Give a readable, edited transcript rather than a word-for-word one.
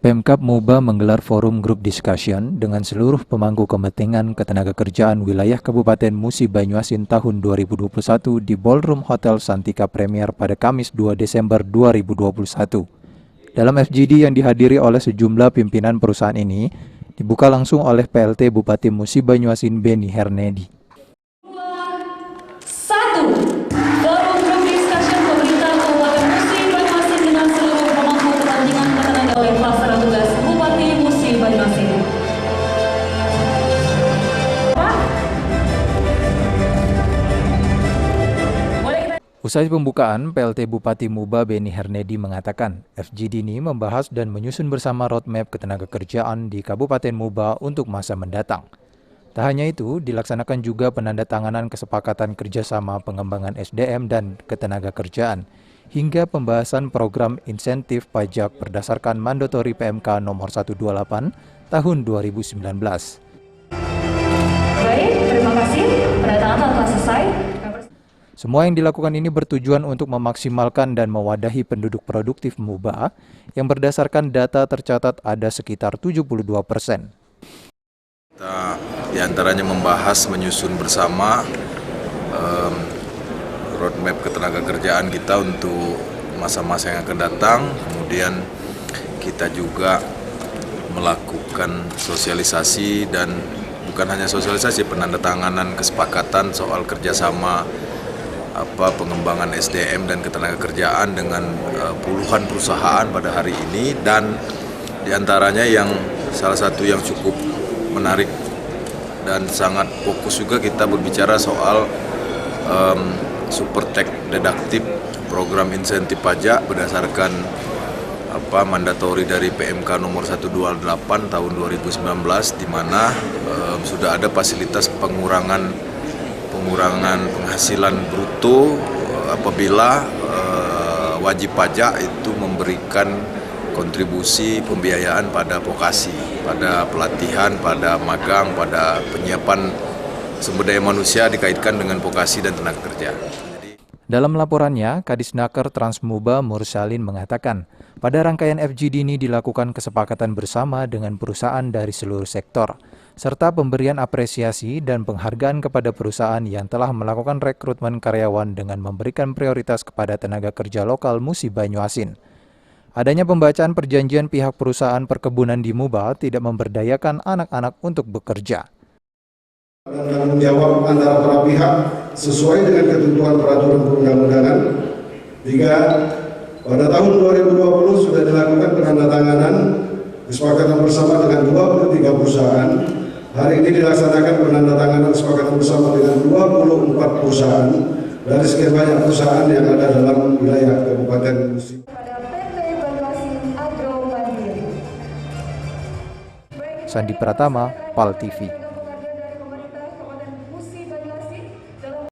Pemkab Muba menggelar forum group discussion dengan seluruh pemangku kepentingan ketenagakerjaan wilayah Kabupaten Musi Banyuasin tahun 2021 di Ballroom Hotel Santika Premier pada Kamis 2 Desember 2021. Dalam FGD yang dihadiri oleh sejumlah pimpinan perusahaan ini, dibuka langsung oleh PLT Bupati Musi Banyuasin Benny Hernedi. Forum group discussion pemerintah Kabupaten Musi Banyuasin dengan seluruh pemangku kepentingan ketenaga oleh Pelaksana Tugas Bupati Musi Banyuasin. Usai pembukaan, PLT Bupati Muba Benny Hernedi mengatakan FGD ini membahas dan menyusun bersama roadmap ketenagakerjaan di Kabupaten Muba untuk masa mendatang. Tak hanya itu, dilaksanakan juga penandatanganan kesepakatan kerjasama pengembangan SDM dan ketenagakerjaan, hingga pembahasan program insentif pajak berdasarkan mandatori PMK nomor 128 tahun 2019. Baik, terima kasih. Penandatanganan telah selesai. Semua yang dilakukan ini bertujuan untuk memaksimalkan dan mewadahi penduduk produktif Muba yang berdasarkan data tercatat ada sekitar 72%. Kita diantaranya membahas menyusun bersama roadmap ketenagakerjaan kita untuk masa-masa yang akan datang. Kemudian kita juga melakukan sosialisasi dan bukan hanya sosialisasi, penandatanganan kesepakatan soal kerjasama pengembangan SDM dan ketenagakerjaan dengan puluhan perusahaan pada hari ini, dan diantaranya yang salah satu yang cukup menarik dan sangat fokus juga kita berbicara soal super tax deduktif, program insentif pajak berdasarkan mandatori dari PMK nomor 128 tahun 2019, di mana sudah ada fasilitas pengurangan penghasilan bruto apabila wajib pajak itu memberikan kontribusi pembiayaan pada vokasi, pada pelatihan, pada magang, pada penyiapan sumber daya manusia dikaitkan dengan vokasi dan tenaga kerja. Dalam laporannya, Kadisnaker Transmuba Mursalin mengatakan, pada rangkaian FGD ini dilakukan kesepakatan bersama dengan perusahaan dari seluruh sektor, serta pemberian apresiasi dan penghargaan kepada perusahaan yang telah melakukan rekrutmen karyawan dengan memberikan prioritas kepada tenaga kerja lokal Musi Banyuasin. Adanya pembacaan perjanjian pihak perusahaan perkebunan di Muba tidak memberdayakan anak-anak untuk bekerja. Dan tanggung jawab antara para pihak sesuai dengan ketentuan peraturan perundang-undangan. Jika pada tahun 2020 sudah dilakukan penandatanganan kesepakatan bersama dengan 23 perusahaan, hari ini dilaksanakan penandatanganan kesepakatan bersama dengan 24 perusahaan dari sekian banyak perusahaan yang ada dalam wilayah Kabupaten Musi. Sandi Pratama, PAL TV.